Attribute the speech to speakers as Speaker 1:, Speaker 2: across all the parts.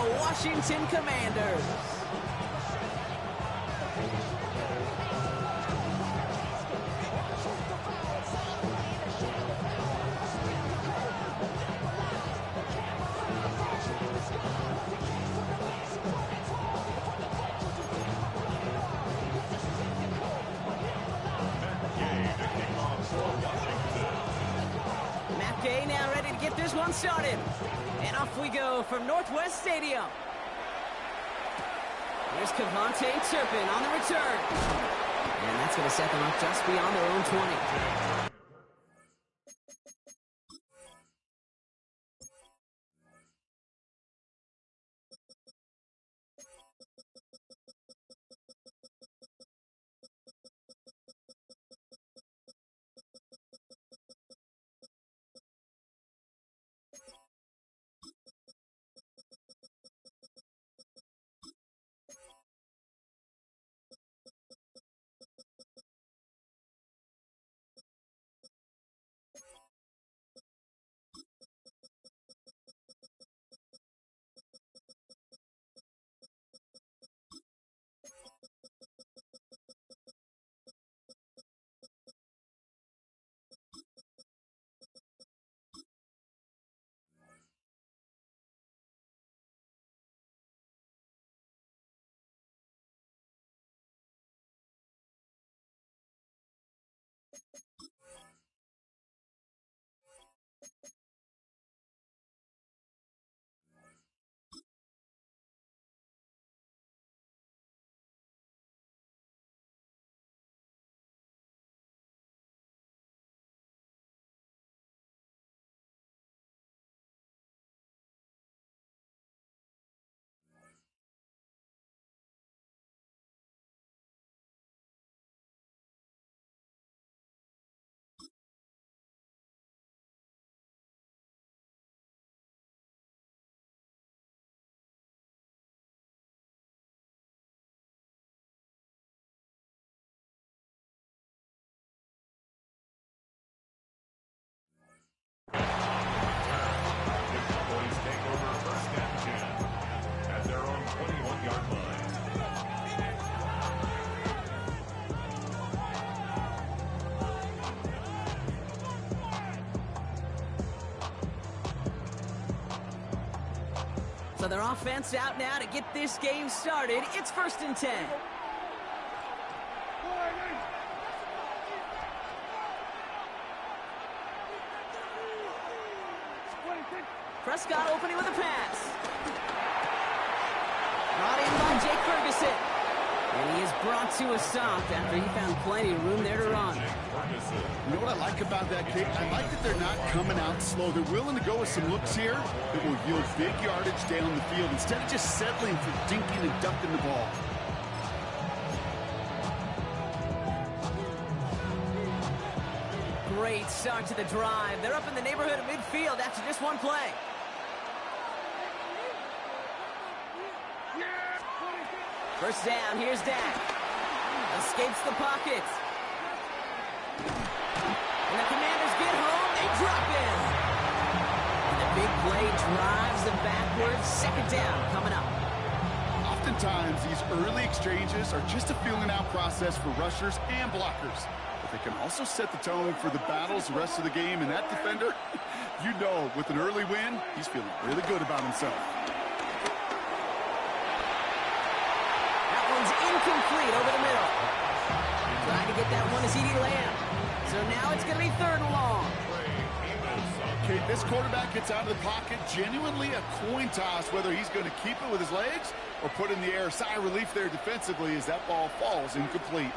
Speaker 1: the Washington Commanders. Now ready to get this one started. And off we go from Northwest Stadium. Here's Cavante Turpin on the return. And that's going to set them up just beyond their own 20. So their offense out now to get this game started. It's 1st and 10. Prescott opening with a pass. Brought in by Jake Ferguson. And he is brought to a stop after he found plenty of room there to run.
Speaker 2: You know what I like about that kick? I like that they're not coming out slow. They're willing to go with some looks here that will yield big yardage down the field instead of just settling for dinking and ducking the ball.
Speaker 1: Great start to the drive. They're up in the neighborhood of midfield after just one play. First down, here's Dak. Escapes the pocket. And the Commanders get home, they drop in. And the big play drives them backwards. 2nd down coming up.
Speaker 2: Oftentimes, these early exchanges are just a feeling out process for rushers and blockers. But they can also set the tone for the battles the rest of the game. And that defender, you know, with an early win, he's feeling really good about himself.
Speaker 1: Incomplete over the middle. Trying to get that one to CeeDee Lamb. So now it's going to be 3rd and long.
Speaker 2: Okay, this quarterback gets out of the pocket. Genuinely a coin toss whether he's going to keep it with his legs or put in the air. Sigh of relief there defensively as that ball falls incomplete.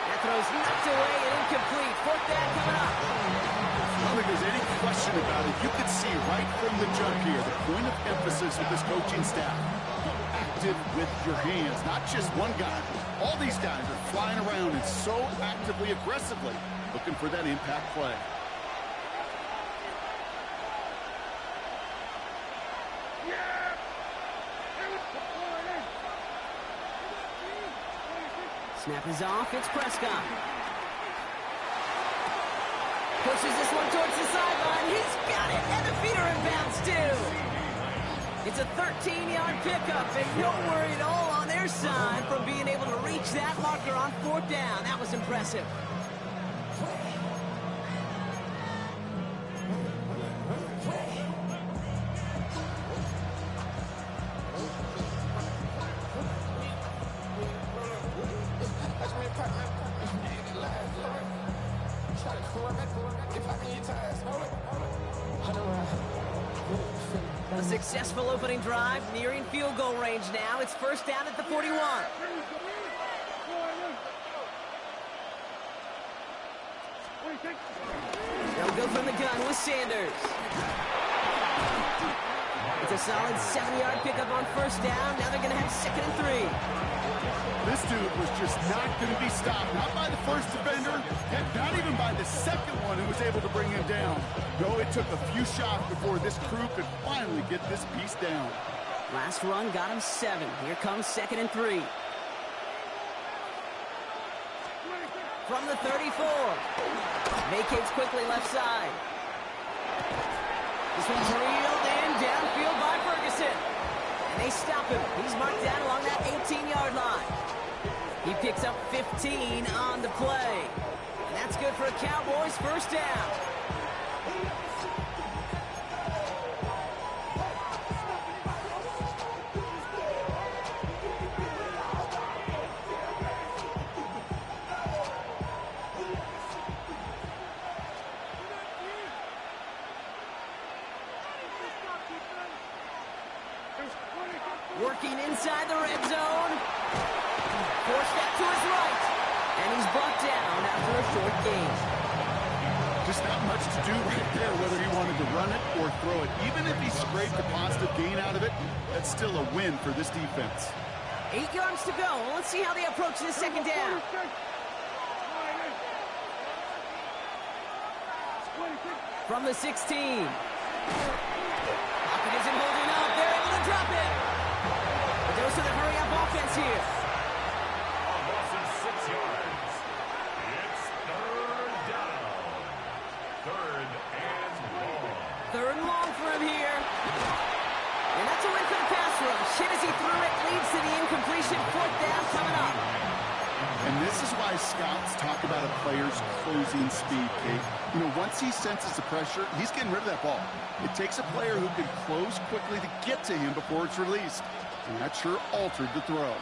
Speaker 1: That throw's knocked away and incomplete. 4th down coming up.
Speaker 2: I don't think there's any question about it. You can see right from the jump here the point of emphasis of this coaching staff. With your hands, not just one guy. All these guys are flying around and so actively, aggressively looking for that impact play.
Speaker 1: Snap is off, it's Prescott. Pushes this one towards the sideline, he's got it, and the feet are in bounds too. It's a 13-yard pickup, and no worry at all on their side from being able to reach that marker on 4th down. That was impressive. A successful opening drive, nearing field goal range now. It's 1st down at the 41. They'll go from the gun with Sanders. It's a solid 7-yard pickup on 1st down. Now they're going to have 2nd and 3.
Speaker 2: This dude was just not going to be stopped. Not by the first defender, and not even by the second one who was able to bring him down. No, it took a few shots before this crew could finally get this piece down.
Speaker 1: Last run got him 7. Here comes 2nd and 3. From the 34. Vacates quickly left side. This one's reeled in downfield by Ferguson. And they stop him. He's marked down along that 18-yard line. He picks up 15 on the play. And that's good for a Cowboys 1st down. Working inside the red zone. Forced that to his right. And he's brought down after a short gain.
Speaker 2: Just not much to do right there, whether he wanted to run it or throw it. Even if he scraped a positive gain out of it, that's still a win for this defense.
Speaker 1: 8 yards to go. Let's see how they approach this 2nd down. From the 16. Hopkins isn't holding up. They're able to drop it. But those are the hurry-up offense here.
Speaker 3: Loss of 6 yards. It's 3rd down. 3rd and long.
Speaker 1: 3rd and long for him here. And that's a win for the pass rush. Hit as he threw it, leads to the incompletion. 4th down coming up.
Speaker 2: And this is why scouts talk about a player's closing speed, Kate. You know, once he senses the pressure, he's getting rid of that ball. It takes a player who can close quickly to get to him before it's released. And that sure altered the throw.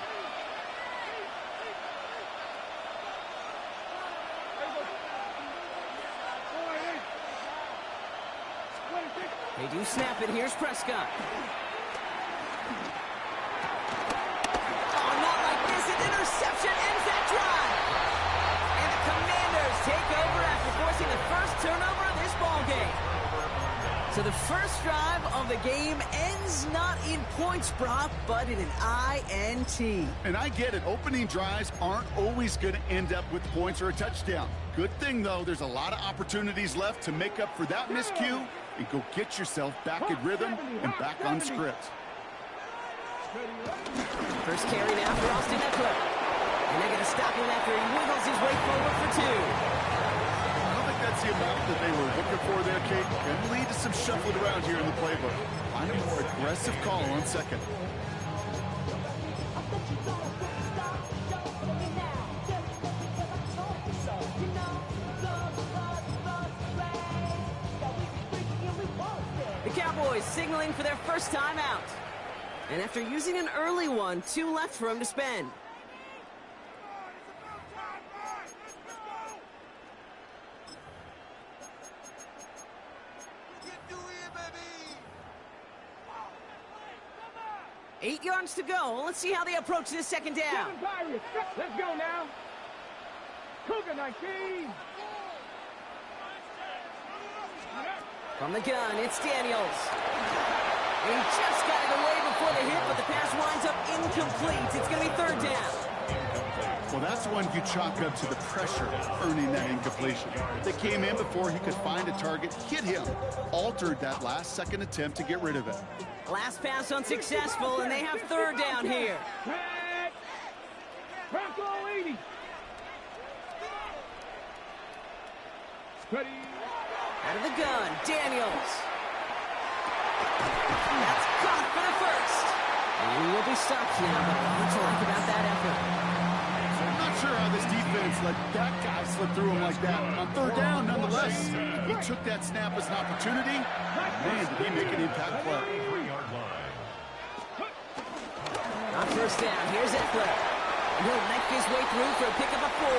Speaker 1: They do snap it. Here's Prescott. Oh, not like this. An interception ends that drive. And the Commanders take over after forcing the first turnover of this ball game. So the first drive of the game ends not in points, Brock, but in an INT.
Speaker 2: And I get it. Opening drives aren't always going to end up with points or a touchdown. Good thing, though, there's a lot of opportunities left to make up for that miscue and go get yourself back in rhythm and back on script.
Speaker 1: First carry now for Austin Eckler. And they're going to stop him after he wiggles his way forward for 2.
Speaker 2: I don't think that's the amount that they were looking for there, Kate. Can lead to some shuffling around here in the playbook. Find a more aggressive call on 2nd.
Speaker 1: The Cowboys signaling for their first time out. And after using an early one, 2 left for him to spend. Eight yards to go. Let's see how they approach this 2nd down.
Speaker 4: Let's go now. Cougar 19.
Speaker 1: From the gun, it's Daniels. He just got it away before the hit, but the pass winds up incomplete. It's going to be 3rd down.
Speaker 2: Well, that's one you chalk up to the pressure earning that incompletion. They came in before he could find a target, hit him, altered that last-second attempt to get rid of it.
Speaker 1: Last pass unsuccessful, and they have 3rd down here.
Speaker 4: Bronco 80. Ready.
Speaker 1: Out of the gun, Daniels. That's caught for the now, but what to like about that effort?
Speaker 2: I'm not sure how this defense let that guy slip through him like that. On third down, nonetheless, he took that snap as an opportunity. Man, did he make an impact play.
Speaker 1: On first down, here's Eckler. And he'll make his way through for a pickup of 4.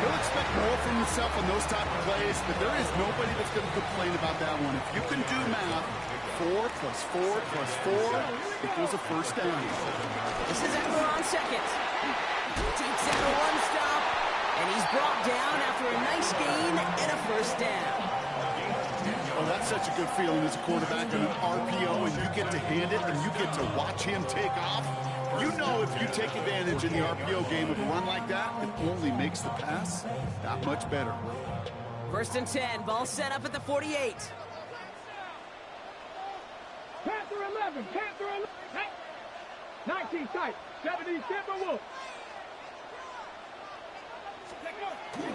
Speaker 2: He'll expect more from himself on those type of plays, but there is nobody that's going to complain about that one. If you can do math, 4 plus 4 plus 4 equals a first down.
Speaker 1: This is Eckler on second. Takes out a one-stop, and he's brought down after a nice gain and a first down.
Speaker 2: Well, that's such a good feeling as a quarterback on an RPO, and you get to hand it, and you get to watch him take off. You know if you take advantage in the RPO game of a run like that, it only makes the pass that much better.
Speaker 1: First and 10, ball set up at the 48.
Speaker 4: Panther 11, Panther 11. 19 tight, 17 Timberwolves.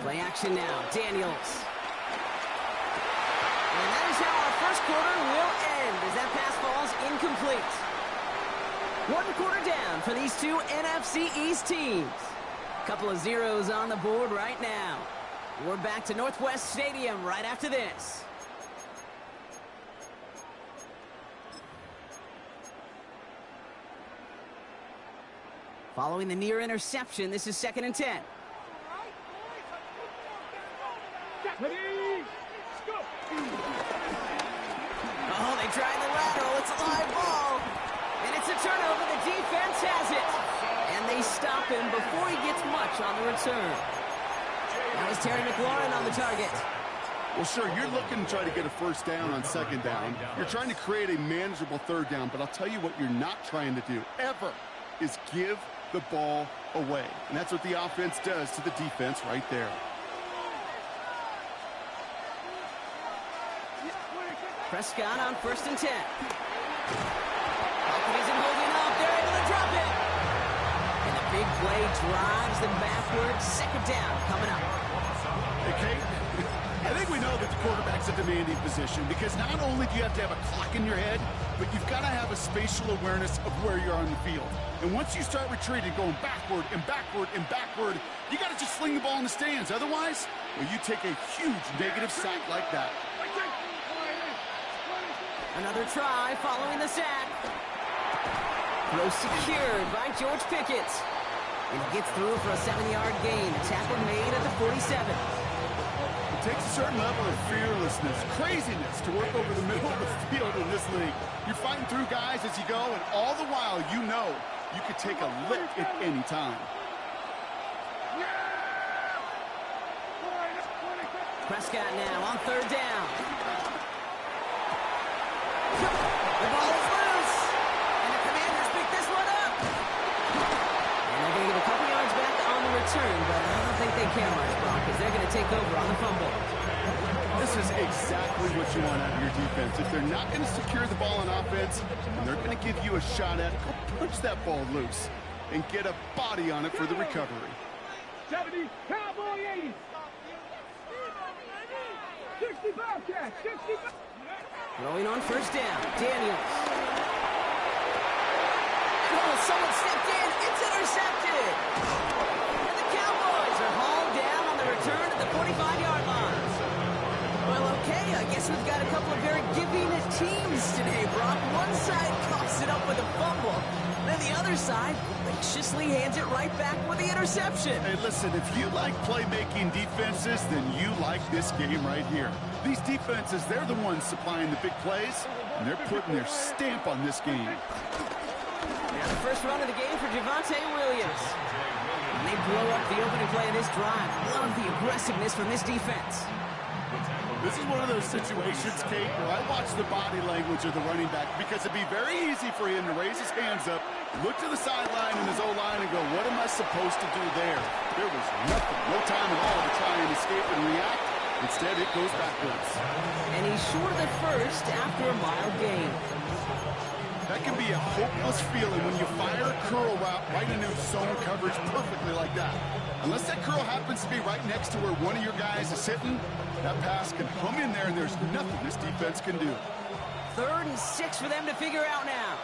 Speaker 1: Play action now, Daniels. And that is how our first quarter will end as that pass falls incomplete. 1 quarter down for these two NFC East teams. Couple of zeros on the board right now. We're back to Northwest Stadium right after this. Following the near interception, this is 2nd and 10. Oh, they try the lateral. It's a live ball. And it's a turnover. The defense has it. And they stop him before he gets much on the return. Now it's Terry McLaurin on the target.
Speaker 2: Well, sure, you're looking to try to get a first down on 2nd down. You're trying to create a manageable 3rd down, but I'll tell you what you're not trying to do, ever, is give the ball away. And that's what the offense does to the defense right there.
Speaker 1: Prescott on 1st and 10. Falcon isn't holding up. They're able to drop it. And the big play drives them backwards. 2nd down coming up.
Speaker 2: Hey, Kate, I think we know that the quarterback's a demanding position because not only do you have to have a clock in your head, but you've got to have a spatial awareness of where you're on the field. And once you start retreating, going backward and backward and backward, you got to just sling the ball in the stands. Otherwise, well, you take a huge negative sack like that.
Speaker 1: Another try following the sack. Throw secured by George Pickett. And he gets through for a 7-yard gain. A tackle made at the 47.
Speaker 2: It takes a certain level of fearlessness, craziness to work over the middle of the field in this league. You're fighting through guys as you go, and all the while you know you could take a lick at any time.
Speaker 1: Prescott now on 3rd down. The ball is loose. And the Commanders pick this one up. And they're going to get a couple yards back on the return, but I don't think they care much, Brock, because they're going to take over on the fumble.
Speaker 2: This is exactly what you want out of your defense. If they're not going to secure the ball on offense, and they're going to give you a shot at it, go punch that ball loose and get a body on it for the recovery.
Speaker 4: 70, cowboy 80. 65 catch, 65.
Speaker 1: Throwing on 1st down, Daniels. Oh, someone stepped in. It's intercepted. And the Cowboys are hauled down on the return at the 45-yard line. Well, okay, I guess we've got a couple of very giving teams today, Brock. One side coughs it up with a fumble. Then the other side graciously hands it right back with the interception.
Speaker 2: Hey, listen, if you like playmaking defenses, then you like this game right here. These defenses, they're the ones supplying the big plays, and they're putting their stamp on this game.
Speaker 1: Now the first run of the game for Javonte Williams. And they blow up the opening play of this drive. Love the aggressiveness from this defense.
Speaker 2: This is one of those situations, Kate, where I watch the body language of the running back because it'd be very easy for him to raise his hands up, look to the sideline and his O-line and go, what am I supposed to do there? There was nothing, no time at all to try and escape and react. Instead, it goes backwards.
Speaker 1: And he's short of the first after a mild gain.
Speaker 2: That can be a hopeless feeling when you fire a curl route right into zone coverage perfectly like that. Unless that curl happens to be right next to where one of your guys is hitting, that pass can hum in there and there's nothing this defense can do.
Speaker 1: 3rd and 6 for them to figure out now.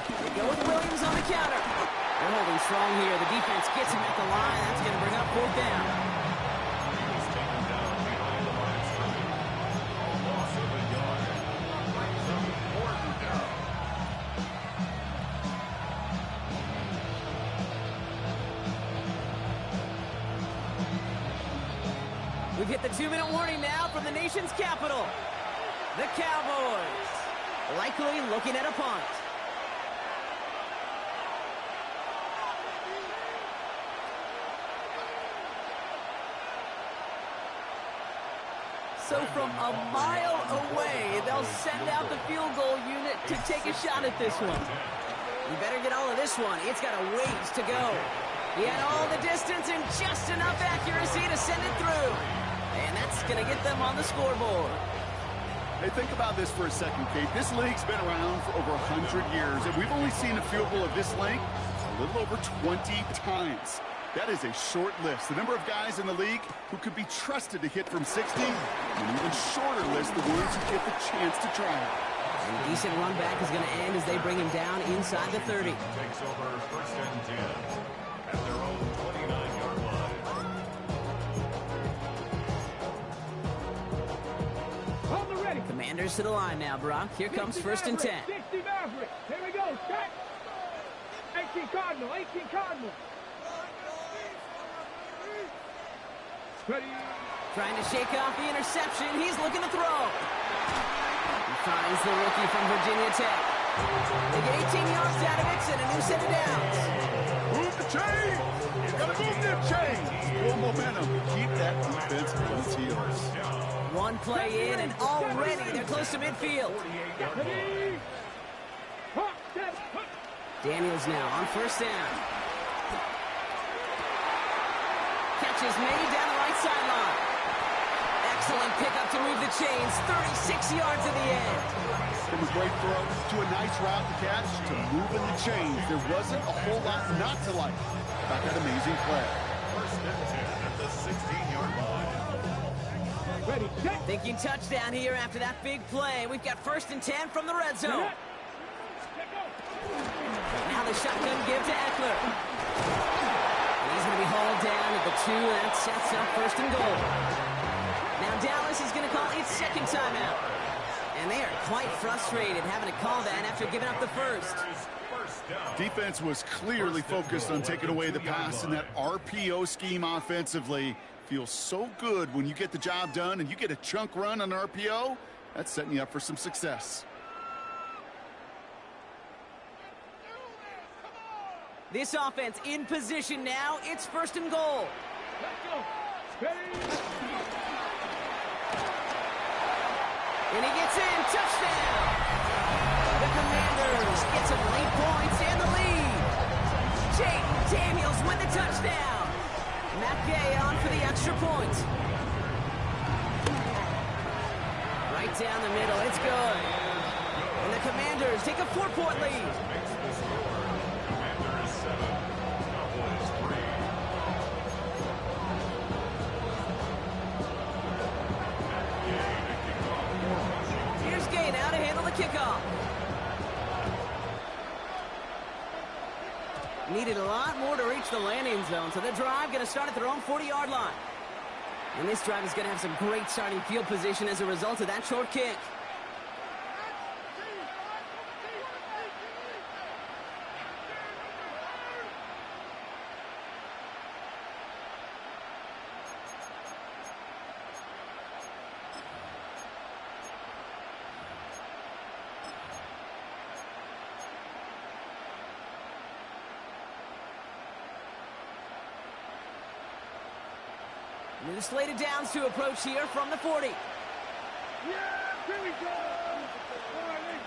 Speaker 1: They go with Williams on the counter. They're holding strong here. The defense gets him at the line. That's going to bring up 4th down.
Speaker 3: He's taken down behind the line of scrimmage. A loss of a yard. Brings up 4th down.
Speaker 1: We've hit the 2-minute warning now from the nation's capital. The Cowboys likely looking at a punt. So from a mile away, they'll send out the field goal unit to take a shot at this one. You better get all of this one. It's got a ways to go. He had all the distance and just enough accuracy to send it through. And that's going to get them on the scoreboard.
Speaker 2: Hey, think about this for a second, Kate. This league's been around for over 100 years, and we've only seen a field goal of this length a little over 20 times. That is a short list. The number of guys in the league who could be trusted to hit from 60, and even shorter list the ones who get the chance to try it.
Speaker 1: And a decent run back is going to end as they bring him down inside the 30.
Speaker 3: Takes over 1st and 10 at their own 29-yard line.
Speaker 4: On the ready.
Speaker 1: Commanders to the line now, Brock. Here comes 1st and 10.
Speaker 4: 60 Maverick. Here we go. Set. 18 Cardinal. 18 Cardinal. Ready.
Speaker 1: Trying to shake off the interception. He's looking to throw. He finds the rookie from Virginia Tech. They get 18 yards out of it and a new set of downs.
Speaker 2: Move the chain! You gotta move them chains! Full momentum. Keep that defense on its heels.
Speaker 1: One play in, and already they're close to midfield.
Speaker 4: Ready. Hop, step, hop.
Speaker 1: Daniels now on 1st down. Catch is made down the right sideline. Excellent pickup to move the chains. 36 yards at the end.
Speaker 2: From a great throw to a nice route to catch to moving the chains. There wasn't a whole lot not to like about that amazing play.
Speaker 3: 1st and 10 at the 16-yard line.
Speaker 4: Ready, set.
Speaker 1: Thinking touchdown here after that big play. We've got 1st and 10 from the red zone. Now the shotgun give to Eckler. He's going to be hauled down at the 2, and that sets up 1st and goal. Now Dallas is going to call its 2nd timeout. And they are quite frustrated having to call that after giving up the 1st.
Speaker 2: Defense was clearly focused on taking away the pass in that RPO scheme offensively. Feels so good when you get the job done and you get a chunk run on an RPO. That's setting you up for some success.
Speaker 1: This offense in position now. It's 1st and goal.
Speaker 4: Let's go. Ready.
Speaker 1: And he gets in. Touchdown. The Commanders get some late points and the lead. Jake Daniels with the touchdown. Matt Gay on for the extra point. Right down the middle. It's good. And the Commanders take a 4-point lead.
Speaker 3: Commanders 7, Cowboys 3.
Speaker 1: Here's Gay now to handle the kickoff. Needed a lot more to reach the landing zone, so the drive going to start at their own 40-yard line. And this drive is going to have some great starting field position as a result of that short kick. And the slated downs to approach here from the 40.
Speaker 4: Yeah, here we go. All right,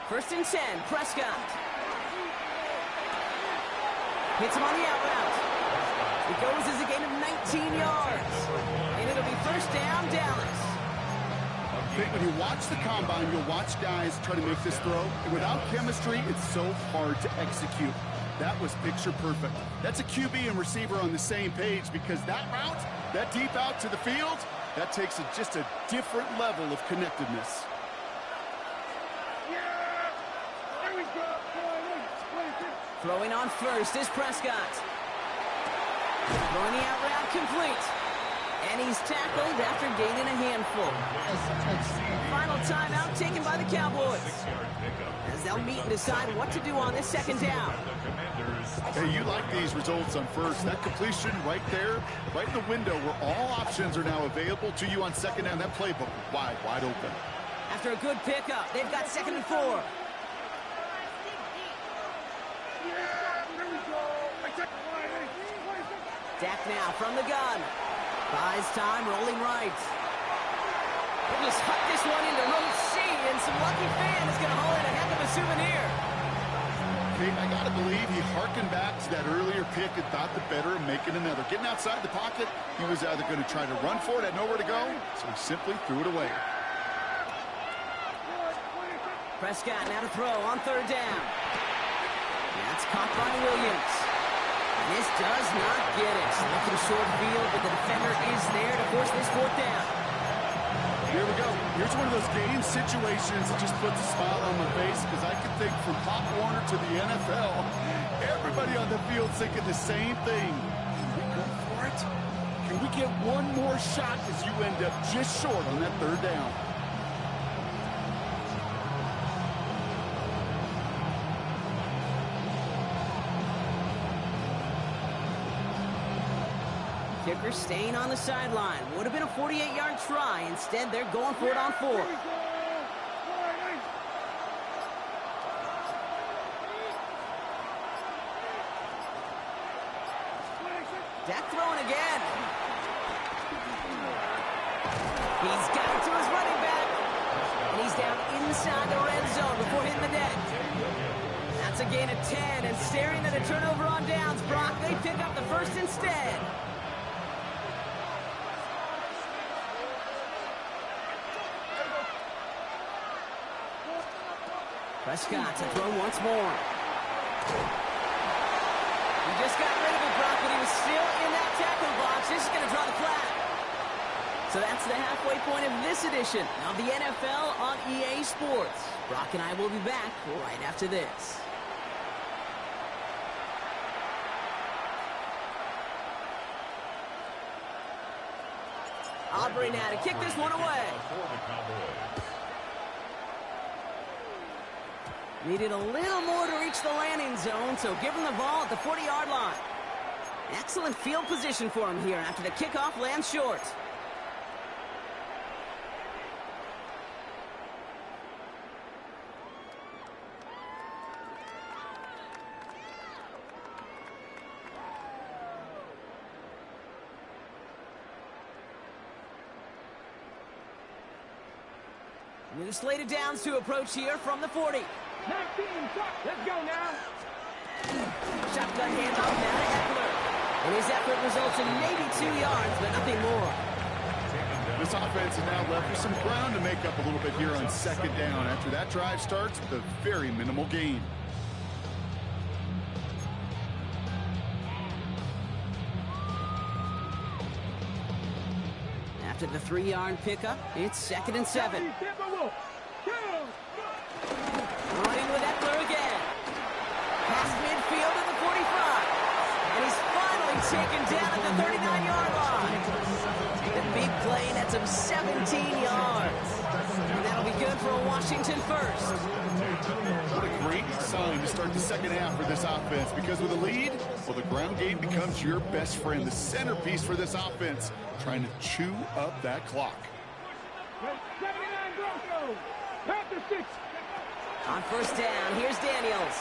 Speaker 1: 1st and 10, Prescott. Hits him on the out route. It goes as a gain of 19 yards. And it'll be 1st down, Dallas.
Speaker 2: When you watch the combine, you'll watch guys try to make this throw. And without chemistry, it's so hard to execute. That was picture perfect. That's a QB and receiver on the same page because that route, that deep out to the field, That takes just a different level of connectedness.
Speaker 4: There we go.
Speaker 1: Throwing on first is Prescott. Throwing the out route complete. And he's tackled after gaining a handful. Final timeout taken by the Cowboys, as they'll meet and decide what to do on this second down.
Speaker 2: Hey, you like these results on first. That completion right there, right in the window where all options are now available to you on second down. That playbook wide open.
Speaker 1: After a good pickup, they've got 2nd and 4. Dak now from the gun. Buys time, rolling right. We'll just huck this one into row C, and some lucky fan is going to haul in a heck of a souvenir.
Speaker 2: Okay, I got to believe he harkened back to that earlier pick and thought the better of making another. Getting outside the pocket, he was either going to try to run for it, had nowhere to go, so he simply threw it away.
Speaker 1: Prescott now to throw on 3rd down. That's caught by Williams. This does not get it. Looking short field, but the defender is there to force this 4th down.
Speaker 2: Here we go. Here's one of those game situations that just puts a smile on my face, because I can think from Pop Warner to the NFL, everybody on the field thinking the same thing. Can we go for it? Can we get one more shot as you end up just short on that 3rd down?
Speaker 1: Kicker staying on the sideline. Would have been a 48-yard try. Instead, they're going for it on 4. Dak throwing again. He's got it to his running back. And he's down inside the red zone before hitting the net. That's a gain of 10, and staring at a turnover on downs, Brock, they pick up the first instead. Prescott to throw once more. He just got rid of it, Brock, but he was still in that tackle box. This is going to draw the flag. So that's the halfway point of this edition of the NFL on EA Sports. Brock and I will be back right after this. Aubrey now to kick this one away. Needed a little more to reach the landing zone, so give him the ball at the 40-yard line. Excellent field position for him here after the kickoff lands short. With the slated downs to approach here from the 40.
Speaker 4: 19, let's go now.
Speaker 1: Shotgun handoff now to Eckler. And his effort results in maybe 2 yards, but nothing more.
Speaker 2: This offense is now left with some ground to make up a little bit here on 2nd down. After that drive starts with a very minimal gain.
Speaker 1: After the 3-yard pickup, it's 2nd and 7. Running with Eckler again. Past midfield at the 45. And he's finally taken down at the 39-yard line. The big play nets him 17 yards. And that'll be good for a Washington first.
Speaker 2: What a great sign to start the 2nd half for this offense, because with a lead, well, the ground game becomes your best friend, the centerpiece for this offense, trying to chew up that clock.
Speaker 4: 79 Broncos. Panther 6.
Speaker 1: On 1st down, here's Daniels.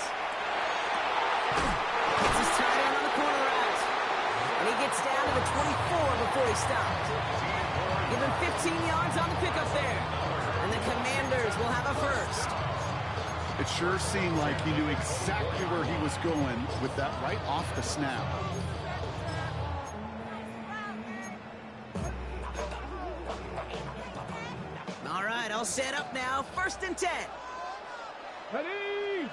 Speaker 1: Gets his tight end on the corner route. And he gets down to the 24 before he stopped. Give him 15 yards on the pickup there. And the Commanders will have a first.
Speaker 2: It sure seemed like he knew exactly where he was going with that right off the snap.
Speaker 1: All right, all set up now. 1st and 10.
Speaker 4: Ready?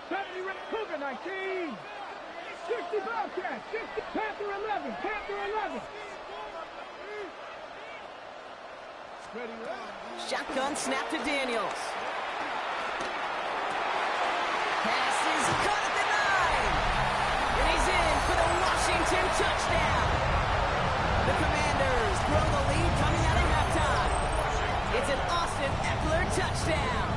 Speaker 4: 70 Red Cougar 19. 60 Bobcat. 60 Panther 11. Panther 11.
Speaker 1: Shotgun snap to Daniels. Pass is caught at the 9. And he's in for the Washington touchdown. The Commanders throw the lead coming out of halftime. It's an Austin Eckler touchdown.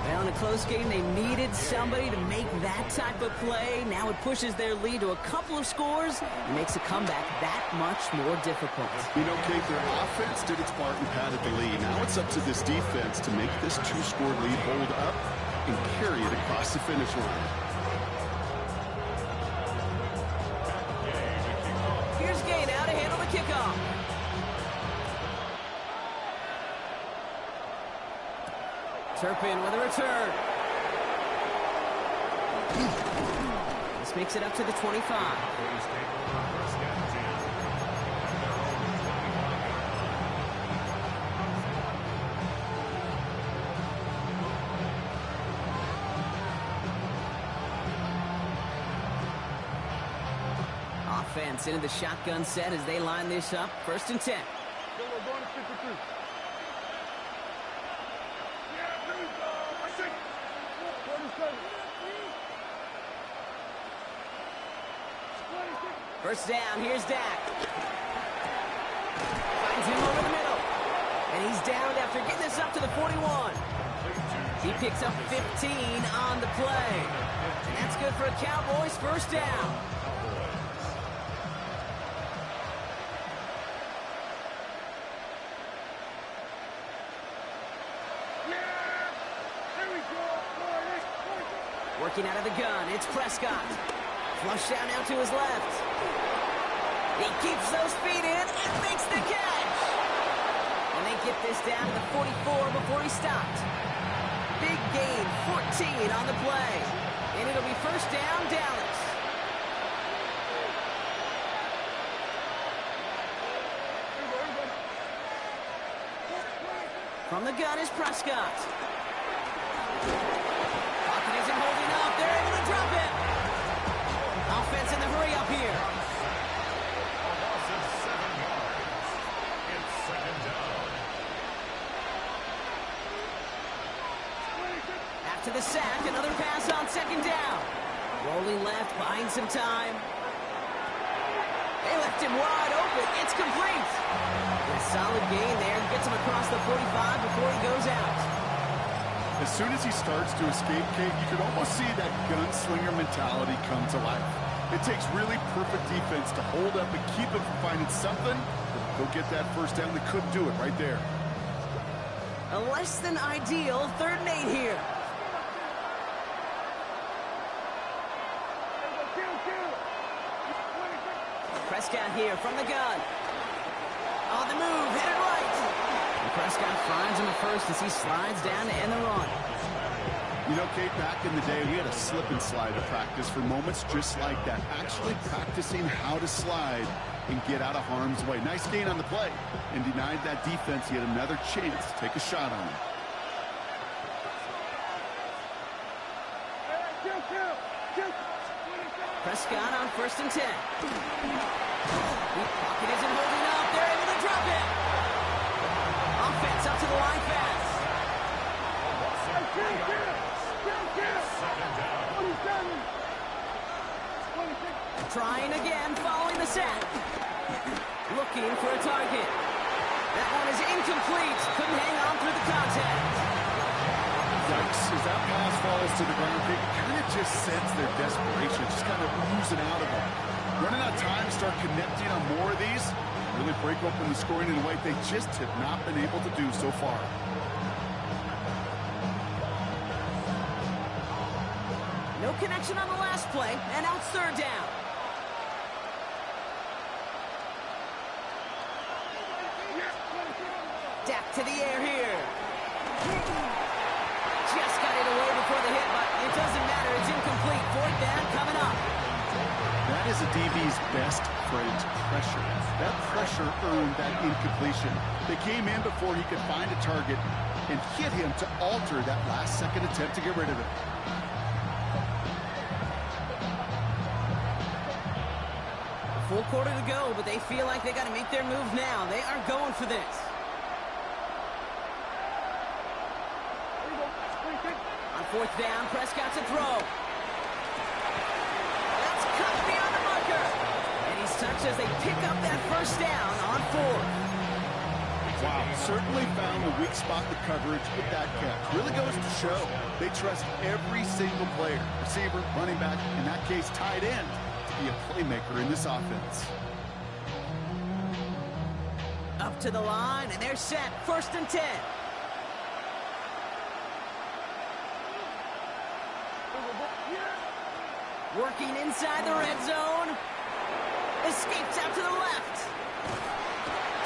Speaker 1: Well, in a close game, they needed somebody to make that type of play. Now it pushes their lead to a couple of scores and makes a comeback that much more difficult.
Speaker 2: You know, Kate, their offense did its part and padded the lead. Now it's up to this defense to make this 2-score lead hold up and carry it across the finish line.
Speaker 1: Here's Gay now to handle the kickoff. Turpin with a return. This makes it up to the 25. Offense into the shotgun set as they line this up. 1st and 10. First down, here's Dak. Finds him over the middle. And he's down after getting this up to the 41. He picks up 15 on the play. And that's good for a Cowboys first down. Working out of the gun, it's Prescott. Flush down now to his left. He keeps those feet in and makes the catch. And they get this down to the 44 before he stopped. Big gain, 14 on the play. And it'll be first down, Dallas. From the gun is Prescott. Pocket isn't holding up. They're able to drop it. Offense in the hurry up here. After the sack, another pass on 2nd down. Rolling left, buying some time. They left him wide open. It's complete. A solid gain there. Gets him across the 45 before he goes out.
Speaker 2: As soon as he starts to escape, Kate, you could almost see that gunslinger mentality come to life. It takes really perfect defense to hold up and keep him from finding something. Go get that first down. They couldn't do it right there.
Speaker 1: A less than ideal 3rd and 8 here. Prescott here from the gun. On the move, headed right. And Prescott finds him at first as he slides down to end the run.
Speaker 2: You know, Kate, back in the day, we had a slip and slide to practice for moments just like that. Actually practicing how to slide and get out of harm's way. Nice gain on the play. And denied that defense. He had another chance to take a shot on him.
Speaker 1: Prescott on 1st and 10. The pocket isn't holding up. They're able to drop it. Offense up to the line fast. Trying again following the sack. Looking for a target. That one is incomplete. Couldn't hang on through the contact.
Speaker 2: Yikes, as that pass falls to the ground, you kind of just sense their desperation, just kind of oozing out of them. Running out of time, start connecting on more of these, really break open the scoring in a way they just have not been able to do so far.
Speaker 1: No connection on the last play, and now it's 3rd down. Dak to the air here. Just got it away before the hit, but it doesn't matter. It's incomplete. 4th down coming up.
Speaker 2: That is a DB's best friend, pressure. That pressure earned that incompletion. They came in before he could find a target and hit him to alter that last-second attempt to get rid of it.
Speaker 1: full quarter to go, but they feel like they got to make their move now. They are going for this. On fourth down, Prescott to throw. That's cut beyond the marker. And he's touched as they pick up that first down on fourth.
Speaker 2: Wow, certainly found the weak spot in the coverage with that catch. Really goes to show they trust every single player, receiver, running back, in that case tight end, to be a playmaker in this offense.
Speaker 1: Up to the line, and they're set. 1st and 10. Working inside the red zone. Escapes out to the left.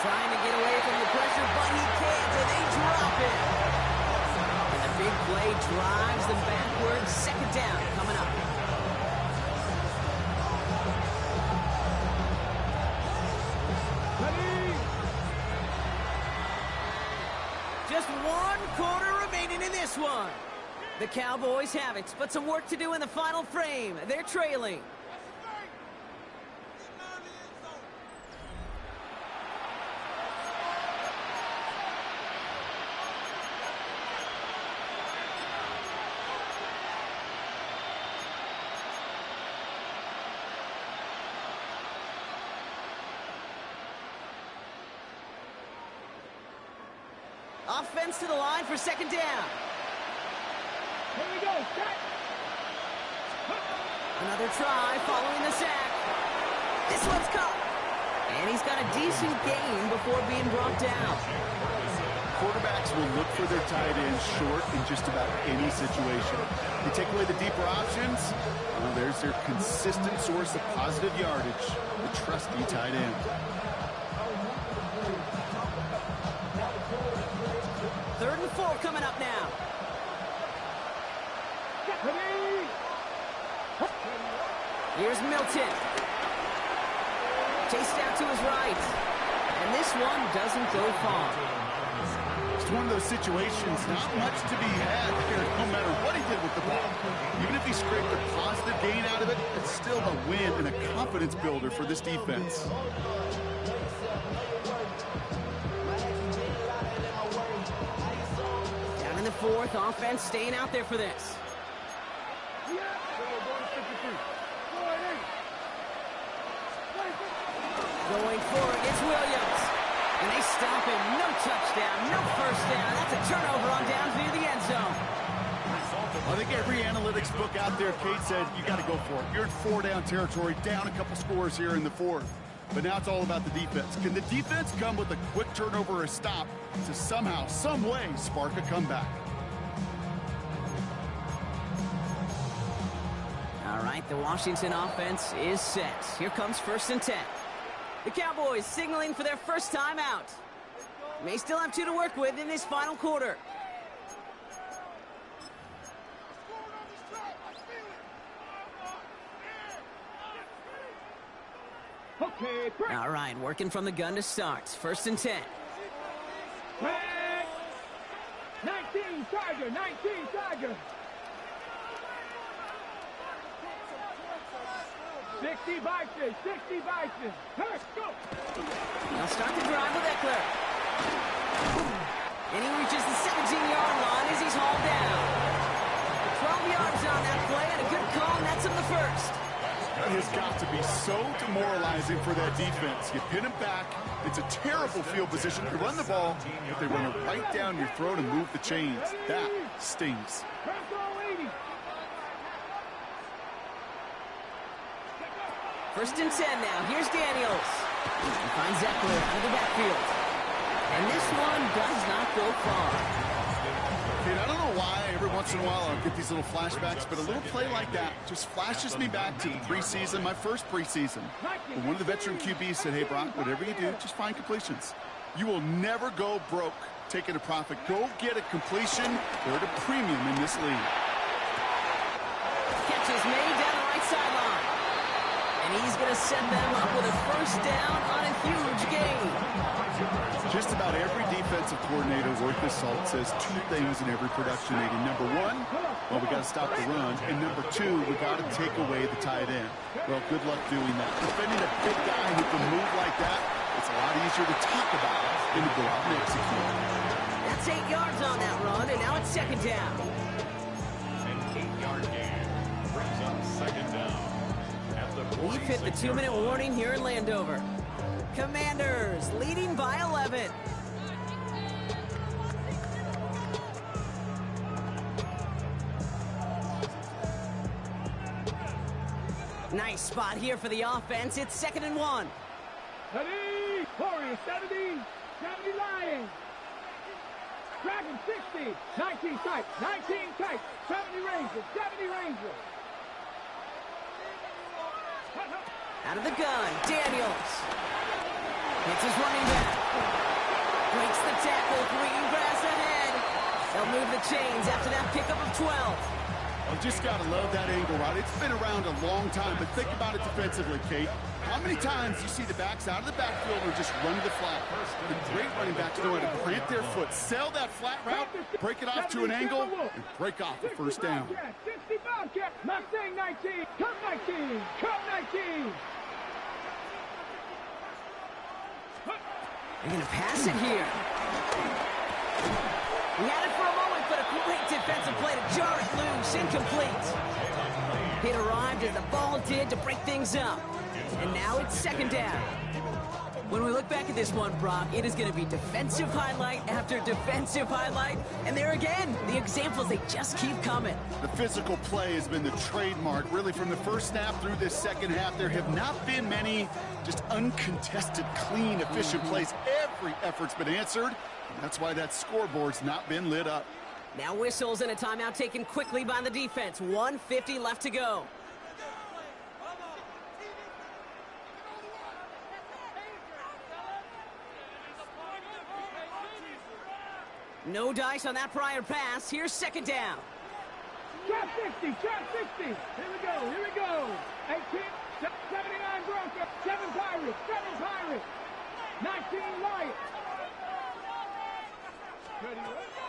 Speaker 1: Trying to get away from the pressure, but he can't, and they drop it. And the big play drives them backwards. 2nd down coming up. Just 1 quarter remaining in this one. The Cowboys have it, but some work to do in the final frame. They're trailing. Offense to the line for 2nd down.
Speaker 4: Here we go, set.
Speaker 1: Another try following the sack. This one's caught. And he's got a decent gain before being brought down.
Speaker 2: Quarterbacks will look for their tight ends short in just about any situation. They take away the deeper options, well, there's their consistent source of positive yardage, the trusty tight end.
Speaker 1: 3rd and 4 coming up now. Here's Milton. Chased out to his right. And this one doesn't go far.
Speaker 2: It's one of those situations, not much to be had here, no matter what he did with the ball. Even if he scraped a positive gain out of it, it's still a win and a confidence builder for this defense.
Speaker 1: Down in the 4th, offense staying out there for this. Going for it, it's Williams. And they stop him. No touchdown, no 1st down. That's a turnover on down near the end zone.
Speaker 2: I think every analytics book out there, Kate said, you got to go for it. You're in 4-down territory, down a couple scores here in the 4th. But now it's all about the defense. Can the defense come with a quick turnover or a stop to somehow, some way, spark a comeback?
Speaker 1: All right, the Washington offense is set. Here comes 1st and 10. The Cowboys signaling for their first time out. May still have 2 to work with in this final quarter.
Speaker 4: Okay, break.
Speaker 1: All right, working from the gun to start. 1st and 10.
Speaker 4: Break. 19 Tiger, 19 Tiger. 60 Bison, 60 Bison. Let's go.
Speaker 1: They'll start the drive with Eckler. And he reaches the 17-yard line as he's hauled down. 12 yards on that play and a good call, and that's in the 1st.
Speaker 2: That has got to be so demoralizing for that defense. You pin him back. It's a terrible field position to run the ball, but they run it right down your throat and move the chains. That stings.
Speaker 1: 1st and 10 now. Here's Daniels. He finds Eckler out of the backfield. And this one does not go far.
Speaker 2: Dude, I don't know why every once in a while I'll get these little flashbacks, but a little play like that just flashes me back to the preseason, my first preseason. And one of the veteran QBs said, hey, Brock, whatever you do, just find completions. You will never go broke taking a profit. Go get a completion. They're at a premium in this league.
Speaker 1: Catch is made down the right sideline. And he's going to set them up with a first down on a huge gain.
Speaker 2: Just about every defensive coordinator worth his salt says two things in every production meeting. Number one, well, we got to stop the run. And number two, we got to take away the tight end. Well, good luck doing that. Defending a big guy who can move like that, it's a lot easier to talk about than to go out and execute.
Speaker 1: That's 8 yards on that run, and now it's second down.
Speaker 3: An 8-yard gain brings up second down. At the
Speaker 1: We've hit the 2-minute warning here in Landover. Commanders leading by 11. Nice spot here for the offense. It's 2nd and 1.
Speaker 4: 70, Warriors, 70, 70 Lions. Dragon 60, 19 tight, 19 tight, 70 Rangers, 70 Rangers.
Speaker 1: Out of the gun, Daniels. Hits his running back. Breaks the tackle, green grass ahead. They'll move the chains after that pickup of 12.
Speaker 2: You just got to love that angle route. It's been around a long time, but think about it defensively, Kate. How many times you see the backs out of the backfield or just run the flat? The great running backs know how to plant their foot, sell that flat route, break it off to an angle, and break off the first down.
Speaker 4: 60 Bobcat, Mustang 19, come 19, come 19.
Speaker 1: They're going to pass it here. We had it for a moment, but a great defensive play to jar it loose, incomplete. It arrived as the ball did to break things up. And now it's second down. When we look back at this one, Brock, it is going to be defensive highlight after defensive highlight. And there again, the examples, they just keep coming.
Speaker 2: The physical play has been the trademark, really, from the first snap through this second half. There have not been many just uncontested, clean, efficient plays. Every effort's been answered. And that's why that scoreboard's not been lit up.
Speaker 1: Now whistles and a timeout taken quickly by the defense. 1:50 left to go. No dice on that prior pass. Here's second down.
Speaker 4: Trap 60, trap 60. Here we go, here we go. 18, 79 Broncos, 7 Pirates, 7 Pirates, 19 Lions.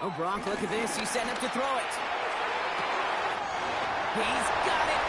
Speaker 1: Oh, Brock, look at this. He's setting up to throw it. He's got it.